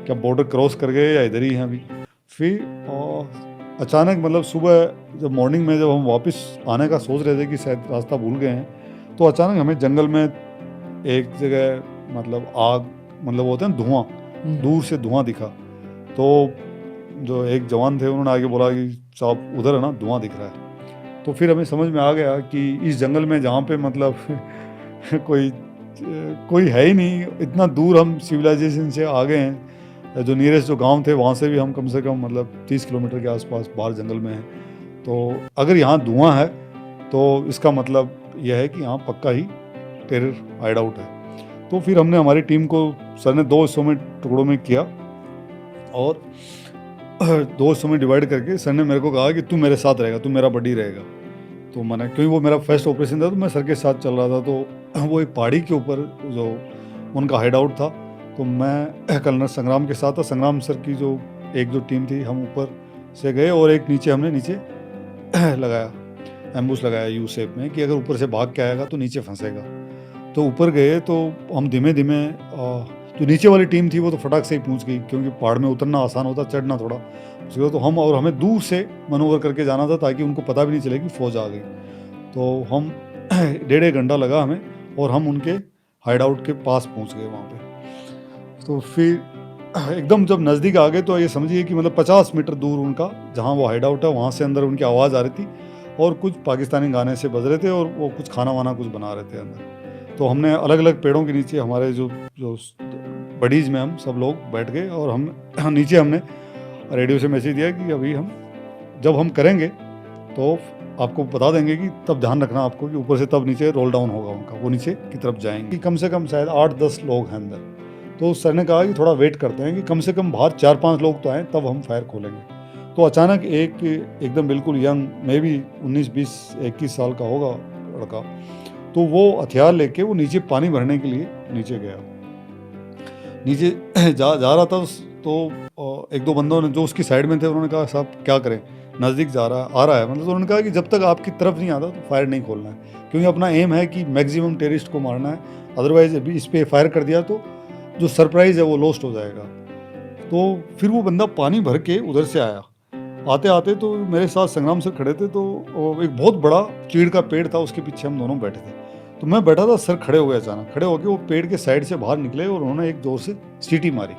क्या border cross कर गए या इधर ही हैं अभी। फिर अचानक मतलब सुबह जब मॉर्निंग में जब हम वापस आने का सोच रहे थे कि शायद रास्ता भूल गए हैं, तो अचानक हमें जंगल में एक जगह मतलब आग, मतलब वो होता है ना धुआं, दूर से धुआं दिखा। तो जो एक जवान थे उन्होंने आगे बोला कि साहब उधर है ना धुआं दिख रहा है। तो फिर हमें समझ में आ गया कि इस जंगल में जहाँ पे मतलब कोई कोई है ही नहीं, इतना दूर हम सिविलाइजेशन से आ गए हैं। जो नियरेस्ट जो गांव थे वहाँ से भी हम कम से कम मतलब 30 किलोमीटर के आसपास बाहर जंगल में हैं। तो अगर यहाँ धुआं है तो इसका मतलब यह है कि यहाँ पक्का ही टेरर हाइड आउट है। तो फिर हमने हमारी टीम को सर ने 2 हिस्सों में टुकड़ों में किया और 2 हिस्सों में डिवाइड करके सर ने मेरे को कहा कि तू मेरे साथ रहेगा, तू मेरा बडी रहेगा। तो मैंने, क्योंकि वो मेरा फर्स्ट ऑपरेशन था तो मैं सर के साथ चल रहा था। तो वो एक पहाड़ी के ऊपर जो उनका हाइड आउट था, तो मैं कर्नल संग्राम के साथ था। संग्राम सर की जो टीम थी, हम ऊपर से गए और एक हमने नीचे लगाया, एम्बुश लगाया यू शेप में कि अगर ऊपर से भाग के आएगा तो नीचे फंसेगा। तो ऊपर गए तो हम धीमे धीमे, जो नीचे वाली टीम थी वो तो फटाक से ही पहुंच गई, क्योंकि पहाड़ में उतरना आसान होता, चढ़ना थोड़ा मुश्किल। तो हमें दूर से मनोवर करके जाना था ताकि उनको पता भी नहीं चले कि फौज आ गई। तो हम 1.5 घंटा लगा हमें और हम उनके हाइड आउट के पास पहुंच गए वहाँ पे। तो फिर एकदम जब नज़दीक आ गए तो ये समझिए कि मतलब 50 मीटर दूर उनका जहाँ वो हाइड आउट है वहाँ से अंदर उनकी आवाज़ आ रही थी और कुछ पाकिस्तानी गाने से बज रहे थे और वो कुछ खाना वाना कुछ बना रहे थे अंदर। तो हमने अलग अलग पेड़ों के नीचे हमारे जो जो बडीज़ में हम सब लोग बैठ गए और हम नीचे हमने रेडियो से मैसेज दिया कि अभी जब हम करेंगे तो आपको बता देंगे कि तब ध्यान रखना आपको कि ऊपर से तब नीचे रोल डाउन होगा उनका, वो नीचे की तरफ जाएंगे। कम से कम शायद 8-10 लोग हैं अंदर। तो सर ने कहा कि थोड़ा वेट करते हैं कि कम से कम बाहर 4-5 लोग तो आएँ तब हम फायर खोलेंगे। तो अचानक एकदम बिल्कुल यंग, मे भी 19-20-21 साल का होगा लड़का, तो वो हथियार लेके वो नीचे पानी भरने के लिए नीचे गया। नीचे जा रहा था तो 1-2 बंदों ने जो उसकी साइड में थे उन्होंने कहा साहब क्या करें, नज़दीक आ रहा है मतलब। तो उन्होंने कहा कि जब तक आपकी तरफ नहीं आता तो फायर नहीं खोलना है, क्योंकि अपना एम है कि मैक्सिमम टेररिस्ट को मारना है। अदरवाइज अभी इस पर फायर कर दिया तो जो सरप्राइज़ है वो लॉस्ट हो जाएगा। तो फिर वो बंदा पानी भर के उधर से आया। आते आते तो मेरे साथ संग्राम सर खड़े थे, तो एक बहुत बड़ा चीड़ का पेड़ था, उसके पीछे हम दोनों बैठे थे। तो मैं बैठा था, सर खड़े हो गए। अचानक खड़े होकर वो पेड़ के साइड से बाहर निकले और उन्होंने एक जोर से सीटी मारी,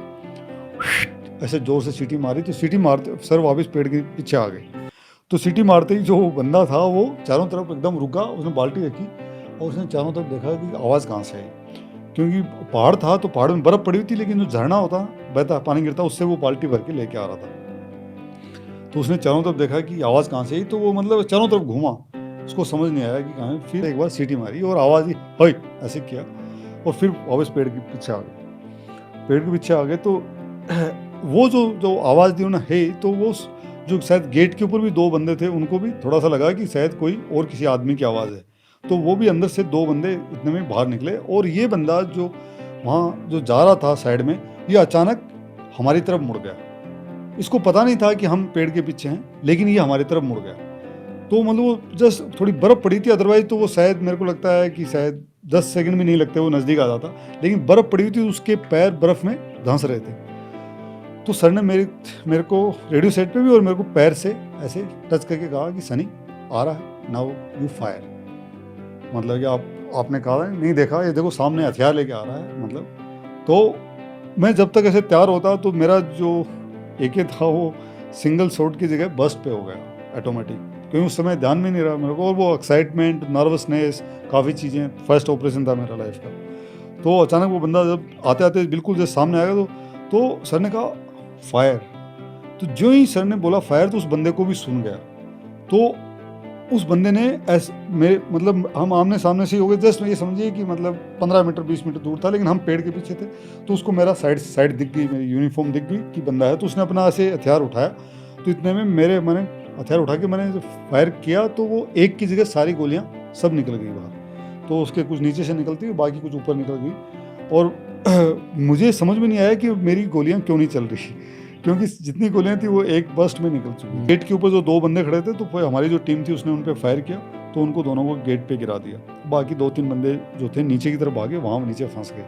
ऐसे जोर से सीटी मारी। तो सीटी मारते सर वापस पेड़ के पीछे आ गए। तो सीटी मारते ही जो बंदा था वो चारों तरफ एकदम रुका, उसने बाल्टी रखी और उसने चारों तरफ देखा कि आवाज़ कहाँ से आई। क्योंकि पहाड़ था तो पहाड़ में बर्फ़ पड़ी हुई थी, लेकिन जो झरना होता बहता पानी गिरता उससे वो बाल्टी भर के लेके आ रहा था। तो उसने चारों तरफ देखा कि आवाज़ कहाँ से आई, तो वो मतलब चारों तरफ घूमा, उसको समझ नहीं आया कि कहाँ है। फिर एक बार सीटी मारी और आवाज़ ही हई ऐसे किया और फिर वापस पेड़ के पीछे आ गए। पेड़ के पीछे आ गए तो वो जो आवाज़ दी उन्होंने हे, तो वो जो शायद गेट के ऊपर भी 2 बंदे थे, उनको भी थोड़ा सा लगा कि शायद कोई और किसी आदमी की आवाज़ है। तो वो भी अंदर से 2 बंदे इतने में बाहर निकले और ये बंदा जो वहाँ जो जा रहा था साइड में, ये अचानक हमारी तरफ मुड़ गया। इसको पता नहीं था कि हम पेड़ के पीछे हैं, लेकिन ये हमारी तरफ मुड़ गया। तो मतलब वो जस्ट थोड़ी बर्फ़ पड़ी थी, अदरवाइज तो वो शायद मेरे को लगता है कि शायद 10 सेकंड भी नहीं लगते वो नज़दीक आ जाता, लेकिन बर्फ़ पड़ी हुई थी, उसके पैर बर्फ़ में धंस रहे थे। तो सर ने मेरे को रेडियो सेट पे भी और मेरे को पैर से ऐसे टच करके कहा कि सनी आ रहा है, नाउ यू फायर। मतलब कि आपने कहा नहीं देखा, ये देखो सामने हथियार लेके आ रहा है मतलब। तो मैं जब तक ऐसे तैयार होता तो मेरा जो AK था वो सिंगल शॉट की जगह बस्ट पे हो गया ऑटोमेटिक, क्योंकि उस समय ध्यान में नहीं रहा मेरे को, और वो एक्साइटमेंट, नर्वसनेस, काफ़ी चीज़ें, फर्स्ट ऑपरेशन था मेरा लाइफ का। तो अचानक वो बंदा जब आते आते बिल्कुल जब सामने आएगा तो सर ने कहा फायर। तो जो ही सर ने बोला फायर तो उस बंदे को भी सुन गया। तो उस बंदे ने मेरे मतलब हम आमने सामने से ही हो गए, जस्ट ये समझिए कि मतलब 15 मीटर 20 मीटर दूर था, लेकिन हम पेड़ के पीछे थे। तो उसको मेरा साइड दिख गई, मेरी यूनिफॉर्म दिख गई कि बंदा है। तो उसने अपना ऐसे हथियार उठाया। तो इतने में मैंने हथियार उठा के मैंने फायर किया, तो वो एक की जगह सारी गोलियाँ सब निकल गई बाहर। तो उसके कुछ नीचे से निकलती बाकी कुछ ऊपर निकल गई। और मुझे समझ में नहीं आया कि मेरी गोलियाँ क्यों नहीं चल रही, क्योंकि जितनी गोलियां थी वो एक बस्ट में निकल चुकी। गेट के ऊपर जो 2 बंदे खड़े थे, तो फिर हमारी जो टीम थी उसने उन पर फायर किया, तो उनको दोनों को गेट पे गिरा दिया। बाकी 2-3 बंदे जो थे नीचे की तरफ भागे, वहाँ नीचे फंस गए।